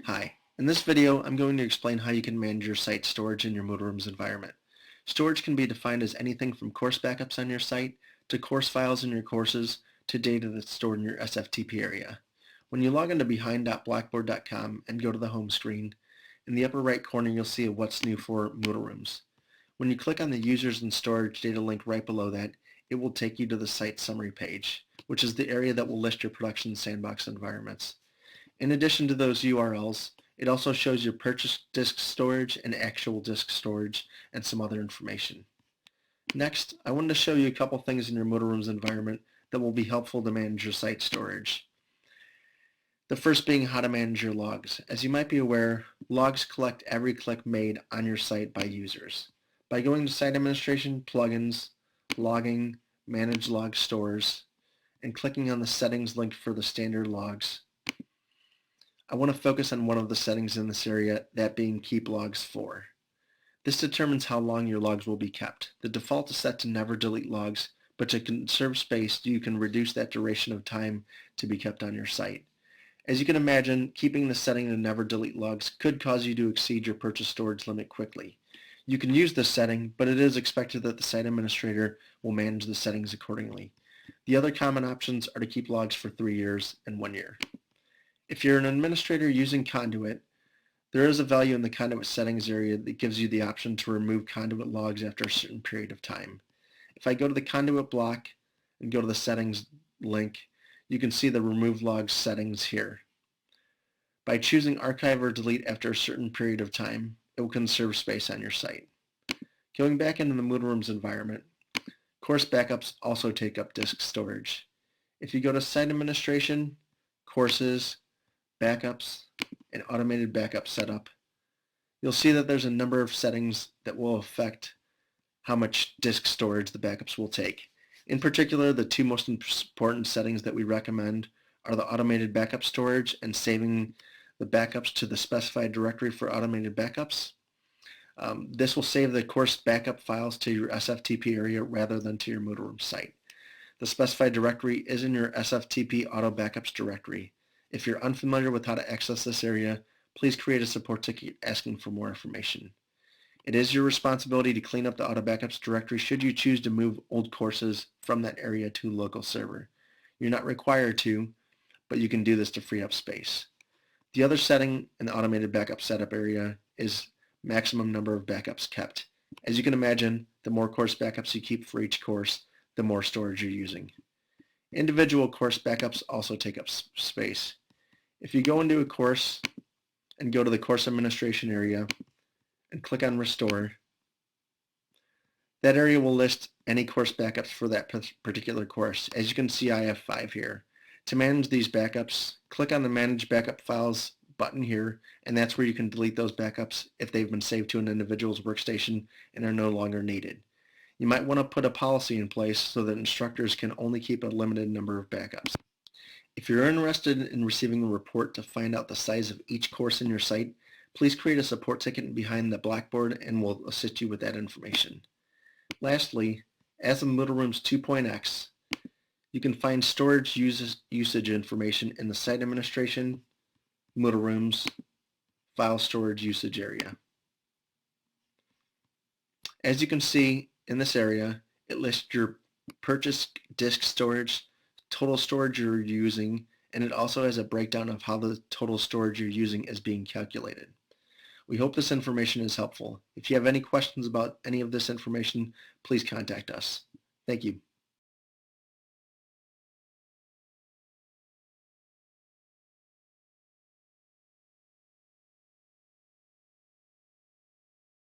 Hi, in this video I'm going to explain how you can manage your site storage in your Moodlerooms environment. Storage can be defined as anything from course backups on your site, to course files in your courses, to data that's stored in your SFTP area. When you log into behind.blackboard.com and go to the home screen, in the upper right corner you'll see a What's New for Moodlerooms. When you click on the Users and Storage data link right below that, it will take you to the site summary page, which is the area that will list your Production and Sandbox environments. In addition to those URLs, it also shows your purchased disk storage and actual disk storage and some other information. Next, I wanted to show you a couple things in your Moodlerooms environment that will be helpful to manage your site storage. The first being how to manage your logs. As you might be aware, logs collect every click made on your site by users. By going to Site Administration, Plugins, Logging, Manage Log Stores, and clicking on the settings link for the standard logs, I want to focus on one of the settings in this area, that being Keep Logs For. This determines how long your logs will be kept. The default is set to never delete logs, but to conserve space, you can reduce that duration of time to be kept on your site. As you can imagine, keeping the setting to never delete logs could cause you to exceed your purchase storage limit quickly. You can use this setting, but it is expected that the site administrator will manage the settings accordingly. The other common options are to keep logs for 3 years and 1 year. If you're an administrator using Conduit, there is a value in the Conduit settings area that gives you the option to remove Conduit logs after a certain period of time. If I go to the Conduit block and go to the settings link, you can see the remove logs settings here. By choosing archive or delete after a certain period of time, it will conserve space on your site. Going back into the Moodlerooms environment, course backups also take up disk storage. If you go to Site Administration, Courses, Backups, and Automated Backup Setup, you'll see that there's a number of settings that will affect how much disk storage the backups will take. In particular, the two most important settings that we recommend are the automated backup storage and saving the backups to the specified directory for automated backups. This will save the course backup files to your SFTP area rather than to your Moodleroom site. The specified directory is in your SFTP auto backups directory. If you're unfamiliar with how to access this area, please create a support ticket asking for more information. It is your responsibility to clean up the auto backups directory should you choose to move old courses from that area to a local server. You're not required to, but you can do this to free up space. The other setting in the automated backup setup area is maximum number of backups kept. As you can imagine, the more course backups you keep for each course, the more storage you're using. Individual course backups also take up space. If you go into a course and go to the course administration area and click on Restore, that area will list any course backups for that particular course. As you can see, I have 5 here. To manage these backups, click on the Manage Backup Files button here, and that's where you can delete those backups if they've been saved to an individual's workstation and are no longer needed. You might want to put a policy in place so that instructors can only keep a limited number of backups. If you're interested in receiving a report to find out the size of each course in your site, please create a support ticket behind the Blackboard and we'll assist you with that information. Lastly, as of Moodlerooms 2.x, you can find storage usage information in the Site Administration, Moodlerooms, File Storage Usage area. As you can see in this area, it lists your purchased disk storage, total storage you're using, and it also has a breakdown of how the total storage you're using is being calculated. We hope this information is helpful. If you have any questions about any of this information, please contact us. Thank you.